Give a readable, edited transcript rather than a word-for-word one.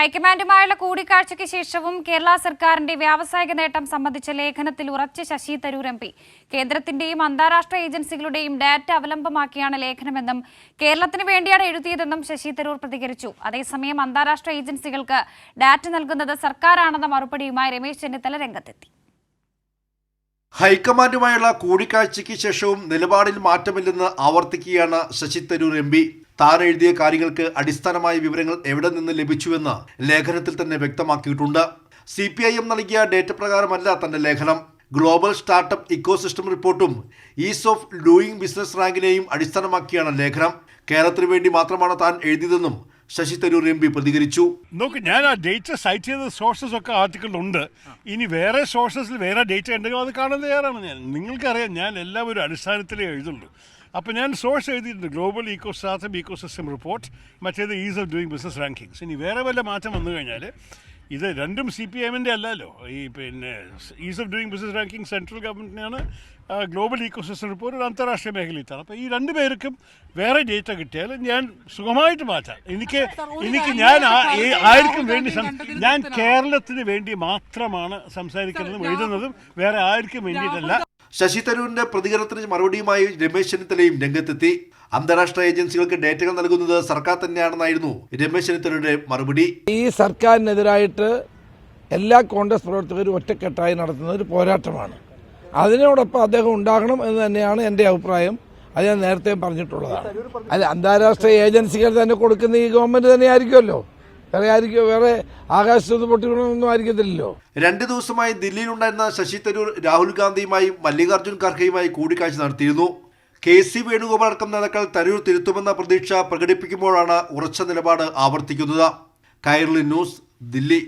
ഹൈക്കമാൻഡുമായുള്ള കൂടിക്കാഴ്ചയ്ക്ക് ശേഷവും കേരള സർക്കാരിന്റെ വ്യാവസായിക നേട്ടം സംബന്ധിച്ച ലേഖനത്തിൽ ഉറച്ച ശശി തരൂർ എം പി. കേന്ദ്രത്തിന്റെയും അന്താരാഷ്ട്ര ഏജൻസികളുടെയും ഡാറ്റ അവലംബമാക്കിയാണ് ലേഖനമെന്നും കേരളത്തിന് വേണ്ടിയാണ് എഴുതിയതെന്നും ശശി തരൂർ പ്രതികരിച്ചു. അതേസമയം അന്താരാഷ്ട്ര ഏജൻസികൾക്ക് ഡാറ്റ നൽകുന്നത് സർക്കാരാണെന്ന മറുപടിയുമായി രമേശ് ചെന്നിത്തല രംഗത്തെത്തി. ഹൈക്കമാൻഡുമായുള്ള കൂടിക്കാഴ്ചയ്ക്ക് ശേഷവും നിലപാടിൽ മാറ്റമില്ലെന്ന് ആവർത്തിക്കുകയാണ് ശശി തരൂർ എം പി. താൻ എഴുതിയ കാര്യങ്ങൾക്ക് അടിസ്ഥാനമായ വിവരങ്ങൾ എവിടെ നിന്ന് ലഭിച്ചുവെന്ന് ലേഖനത്തിൽ തന്നെ വ്യക്തമാക്കിയിട്ടുണ്ട്. CPIM നൽകിയ ഡേറ്റ പ്രകാരമല്ല തന്റെ ലേഖനം. ഗ്ലോബൽ സ്റ്റാർട്ടപ്പ് ഇക്കോസിസ്റ്റം റിപ്പോർട്ടും ഈസ് ഓഫ് ഡൂയിങ് ബിസിനസ് റാങ്കിനെയും അടിസ്ഥാനമാക്കിയാണ് ലേഖനം. കേരളത്തിന് വേണ്ടി മാത്രമാണ് താൻ എഴുതിയതെന്നും ശശി തരൂർ എം പി പ്രതികരിച്ചു. നോക്ക്, ഞാൻ ആ ഡേറ്റ സൈറ്റ് ചെയ്ത സോഴ്സസ് ഒക്കെ ആർട്ടിക്കിളുണ്ട്. ഇനി വേറെ സോഴ്സസിൽ വേറെ ഡേറ്റ ഉണ്ടെങ്കിൽ അത് കാണാൻ തയ്യാറാണ് ഞാൻ. നിങ്ങൾക്കറിയാം, ഞാൻ എല്ലാം ഒരു അടിസ്ഥാനത്തിലേ എഴുതുള്ളൂ. അപ്പോൾ ഞാൻ സോഴ്സ് എഴുതിയിട്ടുണ്ട്, ഗ്ലോബൽ സ്റ്റാർട്ടപ്പ് ഇക്കോസിസ്റ്റം റിപ്പോർട്ട്, മറ്റേത് is of doing business rankings. ഇനി വേറെ വല്ല മാറ്റം വന്നു കഴിഞ്ഞാൽ ഇത് രണ്ടും CPIMൻ്റെ അല്ലല്ലോ. ഈ ease of doing business ranking central ഗവൺമെൻറ്റിനാണ്, ഗ്ലോബൽ ഇക്കോസിസ്റ്റം റിപ്പോർട്ട് ഒരു അന്താരാഷ്ട്ര മേഖലയിലാണ്. അപ്പോൾ ഈ രണ്ടു പേർക്കും വേറെ ഡേറ്റ കിട്ടിയാൽ ഞാൻ സുഖമായിട്ട് മാറ്റാം. എനിക്ക് ഞാൻ ആർക്കും വേണ്ടി ഞാൻ കേരളത്തിന് വേണ്ടി മാത്രമാണ് സംസാരിക്കുന്നതും എഴുതുന്നതും, വേറെ ആർക്കും വേണ്ടിയിട്ടല്ല. ശശി തരൂരിന്റെ പ്രതികരണത്തിന് മറുപടിയുമായി രമേശ് ചെന്നിത്തലയും രംഗത്തെത്തി. അന്താരാഷ്ട്ര ഏജൻസികൾക്ക് ഡേറ്റകൾ നൽകുന്നത് സർക്കാർ തന്നെയാണെന്നായിരുന്നു രമേശ് ചെന്നിത്തലയുടെ മറുപടി. ഈ സർക്കാരിനെതിരായിട്ട് എല്ലാ കോൺഗ്രസ് പ്രവർത്തകരും ഒറ്റക്കെട്ടായി നടത്തുന്ന ഒരു പോരാട്ടമാണ്. അതിനോടൊപ്പം അദ്ദേഹം ഉണ്ടാകണം എന്ന് തന്നെയാണ് എൻ്റെ അഭിപ്രായം. അത് ഞാൻ നേരത്തെ പറഞ്ഞിട്ടുള്ളതാണ്. അത് അന്താരാഷ്ട്ര ഏജൻസികൾ തന്നെ കൊടുക്കുന്ന ഈ ഗവൺമെന്റ് തന്നെ ആയിരിക്കുമല്ലോ. വേറെ ആകാശത്ത് പൊട്ടിക്കൊണ്ടൊന്നും ആയിരിക്കത്തില്ലല്ലോ. 2 ദിവസമായി ദില്ലിയിലുണ്ടായിരുന്ന ശശി തരൂർ രാഹുൽ ഗാന്ധിയുമായും മല്ലികാർജ്ജുൻ ഖാർഗെയുമായി കൂടിക്കാഴ്ച നടത്തിയിരുന്നു. KC വേണുഗോപാൽ അടക്കം നേതാക്കൾ തരൂർ തിരുത്തുമെന്ന പ്രതീക്ഷ പ്രകടിപ്പിക്കുമ്പോഴാണ് ഉറച്ച നിലപാട് ആവർത്തിക്കുന്നത്. കൈരളി ന്യൂസ്, ദില്ലി.